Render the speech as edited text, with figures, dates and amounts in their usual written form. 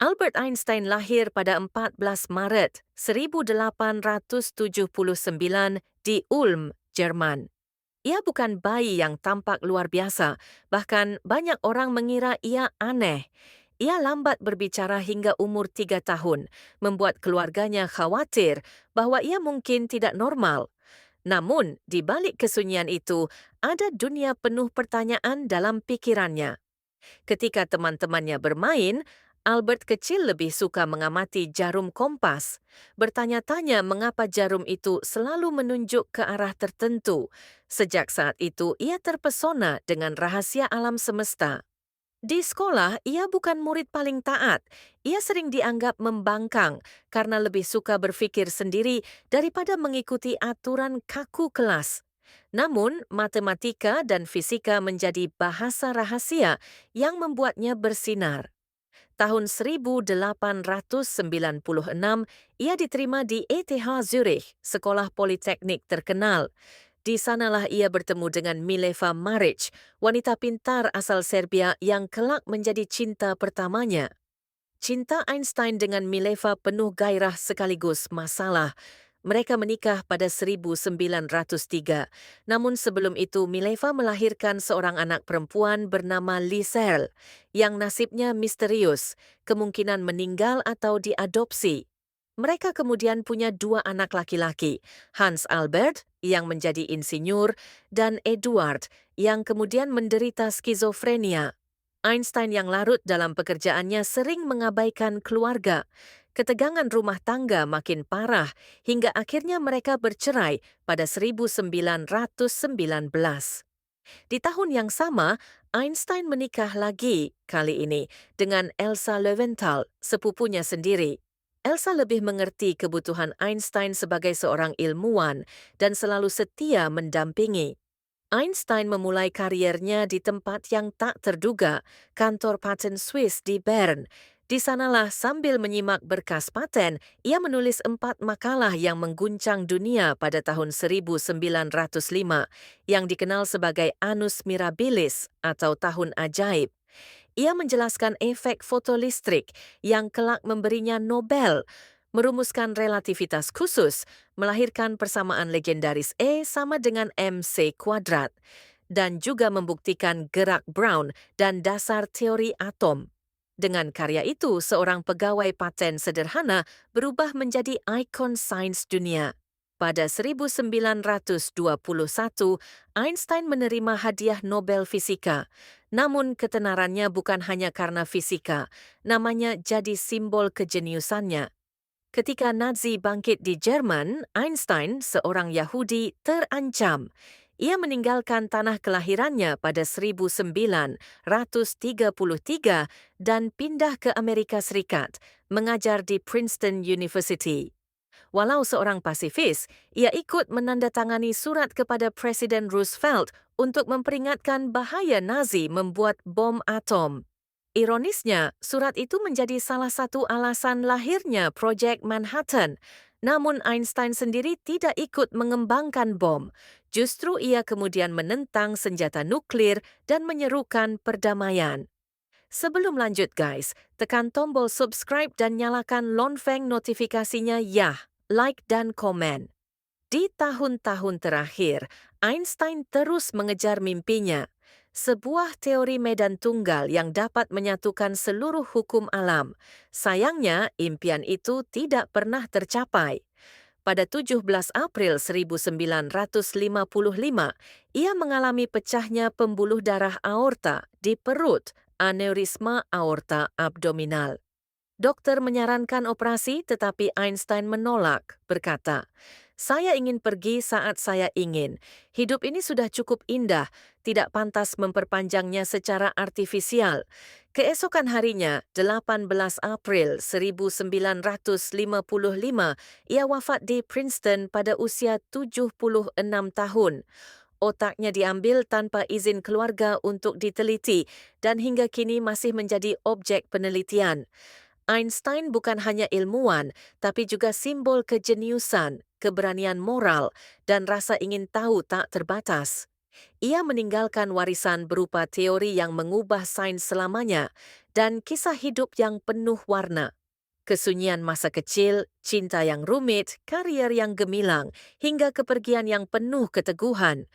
Albert Einstein lahir pada 14 Maret 1879 di Ulm, Jerman. Ia bukan bayi yang tampak luar biasa, bahkan banyak orang mengira ia aneh. Ia lambat berbicara hingga umur 3 tahun, membuat keluarganya khawatir bahwa ia mungkin tidak normal. Namun, di balik kesunyian itu, ada dunia penuh pertanyaan dalam pikirannya. Ketika teman-temannya bermain, Albert kecil lebih suka mengamati jarum kompas, bertanya-tanya mengapa jarum itu selalu menunjuk ke arah tertentu. Sejak saat itu, ia terpesona dengan rahasia alam semesta. Di sekolah, ia bukan murid paling taat. Ia sering dianggap membangkang karena lebih suka berpikir sendiri daripada mengikuti aturan kaku kelas. Namun, matematika dan fisika menjadi bahasa rahasia yang membuatnya bersinar. Tahun 1896, ia diterima di ETH Zurich, sekolah politeknik terkenal. Di sanalah ia bertemu dengan Mileva Maric, wanita pintar asal Serbia yang kelak menjadi cinta pertamanya. Cinta Einstein dengan Mileva penuh gairah sekaligus masalah. Mereka menikah pada 1903. Namun sebelum itu Mileva melahirkan seorang anak perempuan bernama Lisel yang nasibnya misterius, kemungkinan meninggal atau diadopsi. Mereka kemudian punya 2 anak laki-laki, Hans Albert yang menjadi insinyur dan Eduard yang kemudian menderita skizofrenia. Einstein yang larut dalam pekerjaannya sering mengabaikan keluarga. Ketegangan rumah tangga makin parah hingga akhirnya mereka bercerai pada 1919. Di tahun yang sama, Einstein menikah lagi kali ini dengan Elsa Löwenthal, sepupunya sendiri. Elsa lebih mengerti kebutuhan Einstein sebagai seorang ilmuwan dan selalu setia mendampingi. Einstein memulai kariernya di tempat yang tak terduga, kantor paten Swiss di Bern. Di sanalah sambil menyimak berkas paten, ia menulis 4 makalah yang mengguncang dunia pada tahun 1905, yang dikenal sebagai Annus Mirabilis atau Tahun Ajaib. Ia menjelaskan efek fotolistrik yang kelak memberinya Nobel, merumuskan relativitas khusus, melahirkan persamaan legendaris E sama dengan MC kuadrat, dan juga membuktikan gerak Brown dan dasar teori atom. Dengan karya itu, seorang pegawai paten sederhana berubah menjadi ikon sains dunia. Pada 1921, Einstein menerima hadiah Nobel Fisika. Namun ketenarannya bukan hanya karena fisika, namanya jadi simbol kejeniusannya. Ketika Nazi bangkit di Jerman, Einstein, seorang Yahudi, terancam. Ia meninggalkan tanah kelahirannya pada 1933 dan pindah ke Amerika Serikat, mengajar di Princeton University. Walau seorang pasifis, ia ikut menandatangani surat kepada Presiden Roosevelt untuk memperingatkan bahaya Nazi membuat bom atom. Ironisnya, surat itu menjadi salah satu alasan lahirnya Projek Manhattan. Namun Einstein sendiri tidak ikut mengembangkan bom. Justru ia kemudian menentang senjata nuklir dan menyerukan perdamaian. Sebelum lanjut guys, tekan tombol subscribe dan nyalakan lonceng notifikasinya ya, like dan komen. Di tahun-tahun terakhir, Einstein terus mengejar mimpinya, sebuah teori medan tunggal yang dapat menyatukan seluruh hukum alam. Sayangnya, impian itu tidak pernah tercapai. Pada 17 April 1955, ia mengalami pecahnya pembuluh darah aorta di perut, aneurisma aorta abdominal. Dokter menyarankan operasi tetapi Einstein menolak, berkata, "Saya ingin pergi saat saya ingin. Hidup ini sudah cukup indah, tidak pantas memperpanjangnya secara artifisial." Keesokan harinya, 18 April 1955, ia wafat di Princeton pada usia 76 tahun. Otaknya diambil tanpa izin keluarga untuk diteliti dan hingga kini masih menjadi objek penelitian. Einstein bukan hanya ilmuwan, tapi juga simbol kejeniusan, keberanian moral, dan rasa ingin tahu tak terbatas. Ia meninggalkan warisan berupa teori yang mengubah sains selamanya dan kisah hidup yang penuh warna. Kesunyian masa kecil, cinta yang rumit, karier yang gemilang, hingga kepergian yang penuh keteguhan.